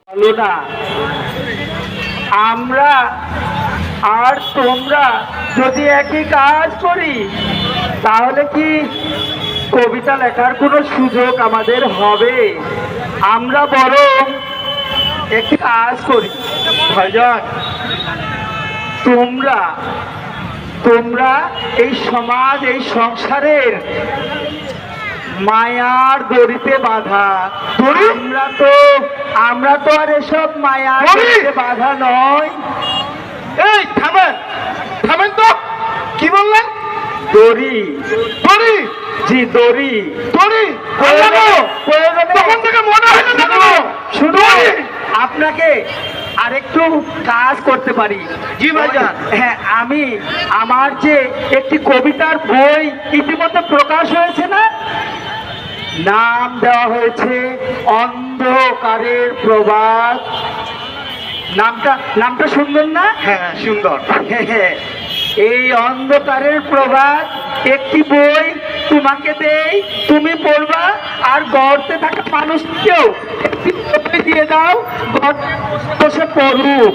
বলো না আমরা আর তোমরা যদি একই কাজ করি তাহলে কি কবিতা লেখার কোনো সুযোগ আমাদের হবে? আমরা বরং একটি কাজ করি ভাইজান, তোমরা তোমরা এই সমাজ এই সংসারের মায়ার দড়িতে বাঁধা। আমরা তো আর এসব মায়ার দড়িতে বাঁধা নয়। এই থামেন থামেন তো, কি বললেন? দড়ি দড়ি? জি দড়ি। দড়ি তখন থেকে মনে হয় না কেন? শুনুন, আপনাকে আরেকটু কাজ করতে পারি। জি ভাইজান। হ্যাঁ, আমি আমার যে একটি কবিতার বই ইতিমধ্যে প্রকাশ হয়েছে না, নাম দেওয়া হয়েছে অন্ধকারের প্রবাদ। নামটা সুন্দর না? হ্যাঁ সুন্দর। হ্যাঁ, এই অন্ধকারের প্রবাদ একটি বই তোমাকে দেই, তুমি পড়বা, আর গর্তে থাকা মানুষকেও একটি বই দিয়ে দাও, গর্তে বসে পড়ুক।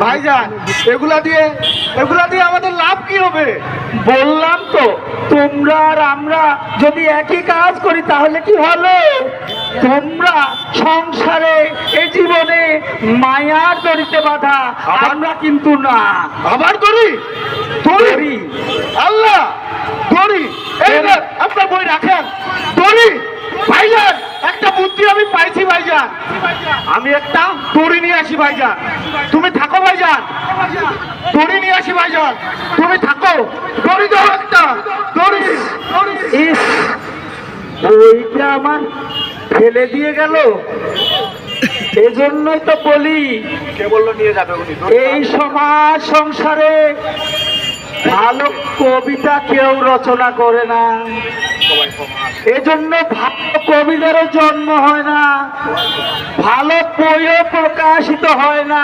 ভাইজান এগুলা দিয়ে আমাদের লাভ কি হবে? বললাম তো, তোমরা আর আমরা যদি একই কাজ করি তাহলে কি হলো? তোমরা সংসারে এই জীবনে মায়ার দড়িতে বাঁধা, আমরা কিন্তু না। আবার দড়ি? দড়ি আল্লাহ দড়ি! এই না, আপনার বই রাখেন। দড়ি ভাইজান, একটা বুদ্ধি আমি পাইছি ভাইজান। আমি একটা দড়ি নিয়ে আসি ভাইজান, তুমি থাকো ভাইজান। দড়ি নিয়ে আসি ভাইজান, তুমি থাকো। দড়ি দাও একটা, দড়ি। ইস, বইটা আমার ফেলে দিয়ে গেল। এজন্যই তো বলি, কে বললো নিয়ে যাবে উনি? এই সমাজ সংসারে ভালো কবিতা কেউ রচনা করে না, এজন্য ভালো কবিদেরও জন্ম হয় না, ভালো বইও প্রকাশিত হয় না।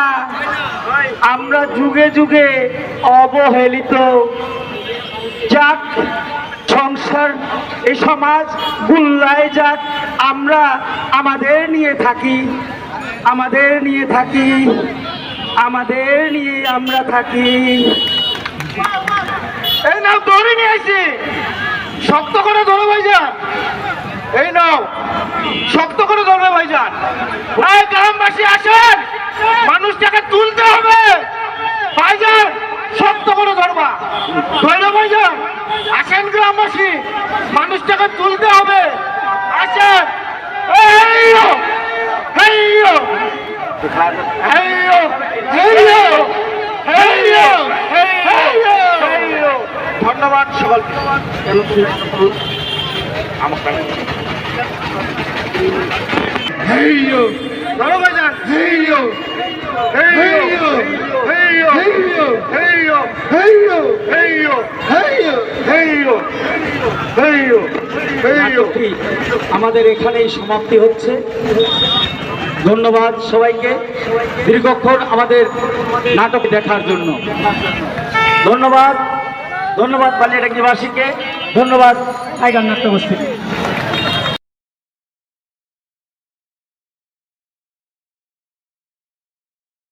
আমরা যুগে যুগে অবহেলিত। যাক, সংসার এই সমাজ গুল্লায় যাক, আমরা আমাদের নিয়ে থাকি, আমাদের নিয়ে আমরা থাকি। এই নাও দড়ি নিয়ে আসি, শক্ত করে ধরো ভাইজান। এই নাও, শক্ত করে ধরবে ভাইজান। এই গ্রামবাসী আসেন, মানুষটাকে তুলতে হবে ভাইজান। শক্ত করে ধরবা, ধরবে ভাইজান। আসেন গ্রামবাসী, মানুষটাকে তুলতে হবে। আসেন। এইয়ো এইয়ো এইয়ো এইয়ো এইয়ো এইয়ো এইয়ো। ধন্যবাদ সকলকে। হেইয়ো ধরো ভাইজান। হেইয়ো হেইয়ো হেইয়ো হেইয়ো হেইয়ো হেইয়ো হেইয়ো হেইয়ো হেইয়ো হেইয়ো। আমাদের এখানেই সমাপ্তি হচ্ছে। ধন্যবাদ সবাইকে দীর্ঘক্ষণ আমাদের নাটক দেখার জন্য। ধন্যবাদ বালিয়াডাঙ্গিবাসীকে, ধন্যবাদ টাইগার নাট্য গোষ্ঠীকে।